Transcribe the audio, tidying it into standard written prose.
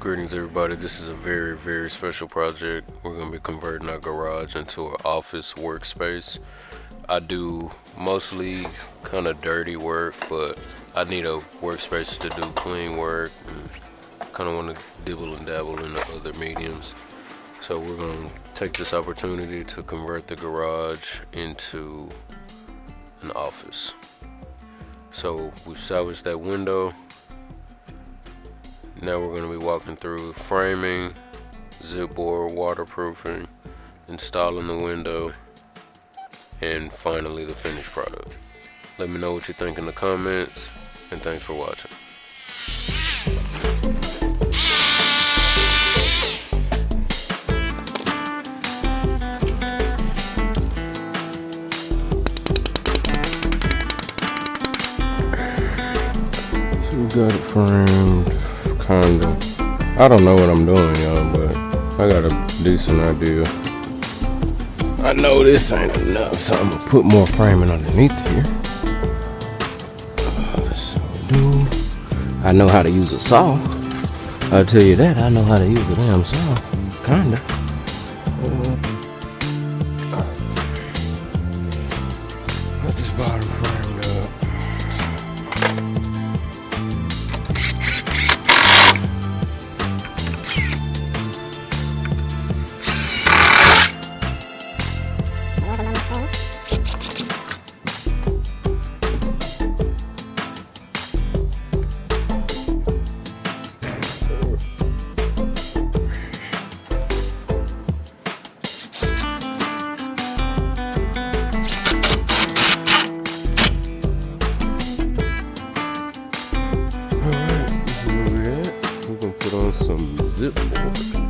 Greetings everybody, this is a very special project. We're going to be converting our garage into an office workspace. I do mostly kind of dirty work, but I need a workspace to do clean work and kind of want to dibble and dabble in the other mediums. So we're going to take this opportunity to convert the garage into an office. So we've salvaged that window. Now we're going to be walking through framing, zip board, waterproofing, installing the window, and finally the finished product. Let me know what you think in the comments, and thanks for watching. So we got it framed. Kinda. I don't know what I'm doing, y'all, but I got a decent idea. I know this ain't enough, so I'm gonna put more framing underneath here. So I know how to use a saw. I'll tell you that. I know how to use a damn saw. Kinda. Got this bottom framed up. Alright, this is where we're at. We're gonna put on some zip board.